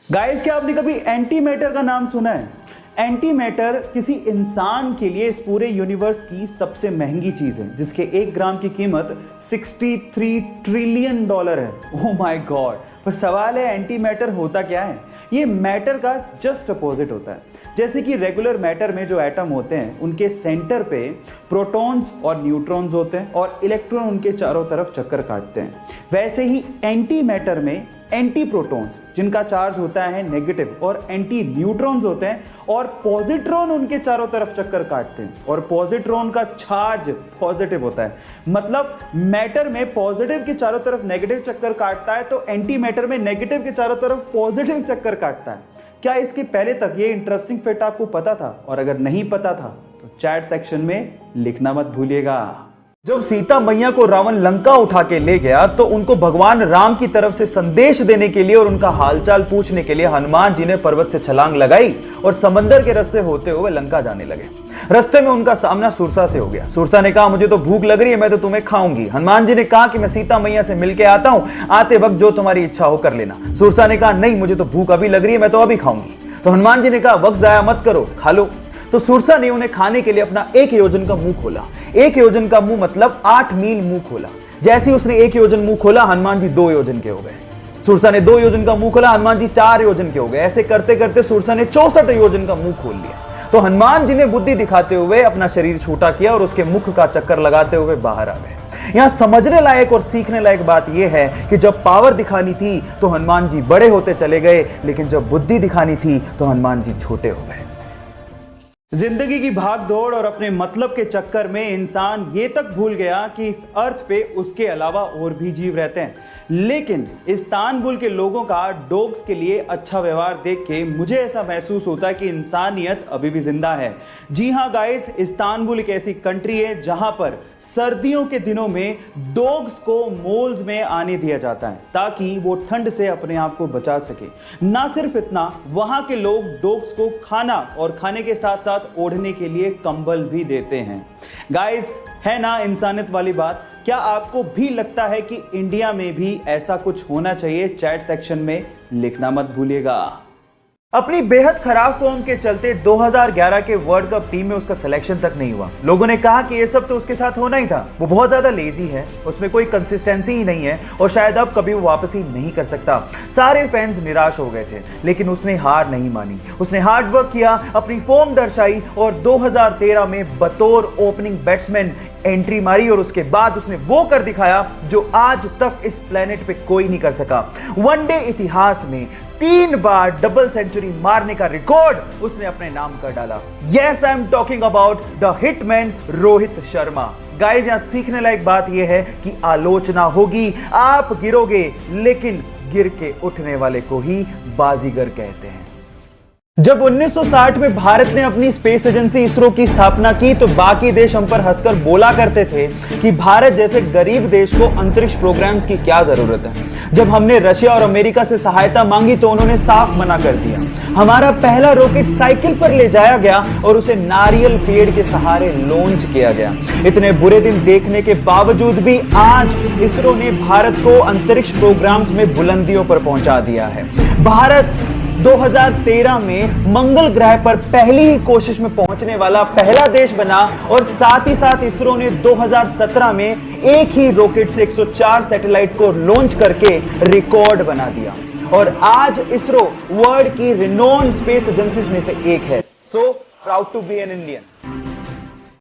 Guys, क्या आपने कभी एंटी मैटर का नाम सुना है? एंटी मैटर किसी इंसान के लिए इस पूरे यूनिवर्स की सबसे महंगी चीज है, जिसके 1 ग्राम की कीमत 63 ट्रिलियन डॉलर है। Oh my God. पर सवाल है, एंटी मैटर होता क्या है? ये मैटर का जस्ट अपोजिट होता है। जैसे कि रेगुलर मैटर में जो एटम होते हैं, उनके सेंटर पे प्रोटॉन्स और न्यूट्रॉन्स होते हैं और इलेक्ट्रॉन उनके चारों तरफ चक्कर काटते हैं। वैसे ही एंटी मैटर में एंटी प्रोटॉन्स, जिनका चार्ज होता है नेगेटिव, और एंटी न्यूट्रॉन्स होते हैं और पॉजिट्रॉन उनके चारों तरफ चक्कर काटते हैं और पॉजिट्रॉन का चार्ज पॉजिटिव होता है। मतलब मैटर में पॉजिटिव के चारों तरफ नेगेटिव चक्कर काटता है, तो एंटी मैटर में नेगेटिव के चारों तरफ पॉजिटिव चक्कर काटता है। क्या इसके पहले तक ये इंटरेस्टिंग फैक्ट आपको पता था? और अगर नहीं पता था तो चैट सेक्शन में लिखना मत भूलिएगा। जब सीता मैया को रावण लंका उठा के ले गया तो उनको भगवान राम की तरफ से संदेश देने के लिए और उनका हालचाल पूछने के लिए हनुमान जी ने पर्वत से छलांग लगाई और समंदर के रास्ते होते हुए लंका जाने लगे। रास्ते में उनका सामना सुरसा से हो गया। सुरसा ने कहा, मुझे तो भूख लग रही है, मैं तो तुम्हें खाऊंगी। हनुमान जी ने कहा कि मैं सीता मैया से मिलके आता हूं, आते वक्त जो तुम्हारी इच्छा हो कर लेना। सुरसा ने कहा, नहीं, मुझे तो भूख अभी लग रही है, मैं तो अभी खाऊंगी। तो हनुमान जी ने कहा, वक्त जाया मत करो, खा लो। तो सुरसा ने उन्हें खाने के लिए अपना 1 योजन का मुंह खोला। 1 योजन का मुंह मतलब 8 मील मुंह खोला। जैसे ही उसने 1 योजन मुंह खोला, हनुमान जी 2 योजन के हो गए। सुरसा ने 2 योजन का मुंह खोला, हनुमान जी 4 योजन के हो गए। ऐसे करते करते सुरसा ने 64 योजन का मुंह खोल लिया। तो हनुमान जी ने बुद्धि दिखाते हुए अपना शरीर छोटा किया और उसके मुख का चक्कर लगाते हुए बाहर आ गए। यहां समझने लायक और सीखने लायक बात यह है कि जब पावर दिखानी थी तो हनुमान जी बड़े होते चले गए, लेकिन जब बुद्धि दिखानी थी तो हनुमान जी छोटे हो गए। जिंदगी की भाग दौड़ और अपने मतलब के चक्कर में इंसान ये तक भूल गया कि इस अर्थ पे उसके अलावा और भी जीव रहते हैं। लेकिन इस्तांबुल के लोगों का डॉग्स के लिए अच्छा व्यवहार देख के मुझे ऐसा महसूस होता है कि इंसानियत अभी भी जिंदा है। जी हाँ गाइस, इस्तांबुल एक ऐसी कंट्री है जहां पर सर्दियों के दिनों में डॉग्स को मॉल्स में आने दिया जाता है ताकि वो ठंड से अपने आप को बचा सके। ना सिर्फ इतना, वहां के लोग डॉग्स को खाना और खाने के साथ साथ ओढ़ने के लिए कंबल भी देते हैं। गाइस, है ना इंसानियत वाली बात? क्या आपको भी लगता है कि इंडिया में भी ऐसा कुछ होना चाहिए? चैट सेक्शन में लिखना मत भूलिएगा। अपनी बेहद खराब फॉर्म के चलते 2011 के वर्ल्ड कप टीम में उसका सिलेक्शन तक नहीं हुआ। लोगों ने कहा कि ये सब तो उसके साथ होना ही था, वो बहुत ज्यादा लेजी है, उसमें कोई कंसिस्टेंसी ही नहीं है और शायद अब कभी वो वापसी नहीं कर सकता। सारे फैंस निराश हो गए थे, लेकिन उसने हार नहीं मानी। उसने हार्ड वर्क किया, अपनी फॉर्म दर्शाई और 2013 में बतौर ओपनिंग बैट्समैन एंट्री मारी और उसके बाद उसने वो कर दिखाया जो आज तक इस प्लेनेट पे कोई नहीं कर सका। वनडे इतिहास में 3 बार डबल सेंचुरी मारने का रिकॉर्ड उसने अपने नाम कर डाला। Yes, I am talking about the hitman Rohit Sharma. Guys, यहां सीखने लायक बात यह है कि आलोचना होगी, आप गिरोगे, लेकिन गिर के उठने वाले को ही बाजीगर कहते हैं। जब 1960 में भारत ने अपनी स्पेस एजेंसी इसरो की स्थापना की तो बाकी देश हम पर हंसकर बोला करते थे कि भारत जैसे गरीब देश को अंतरिक्ष प्रोग्राम्स की क्या जरूरत है। जब हमने रशिया और अमेरिका से सहायता मांगी तो उन्होंने साफ मना कर दिया। हमारा पहला रॉकेट साइकिल पर ले जाया गया और उसे नारियल पेड़ के सहारे लॉन्च किया गया। इतने बुरे दिन देखने के बावजूद भी आज इसरो ने भारत को अंतरिक्ष प्रोग्राम्स में बुलंदियों पर पहुंचा दिया है। भारत 2013 में मंगल ग्रह पर पहली ही कोशिश में पहुंचने वाला पहला देश बना और साथ ही साथ इसरो ने 2017 में एक ही रॉकेट से 104 सैटेलाइट को लॉन्च करके रिकॉर्ड बना दिया और आज इसरो वर्ल्ड की रिनोन्ड स्पेस एजेंसीज में से एक है। So proud to be an Indian.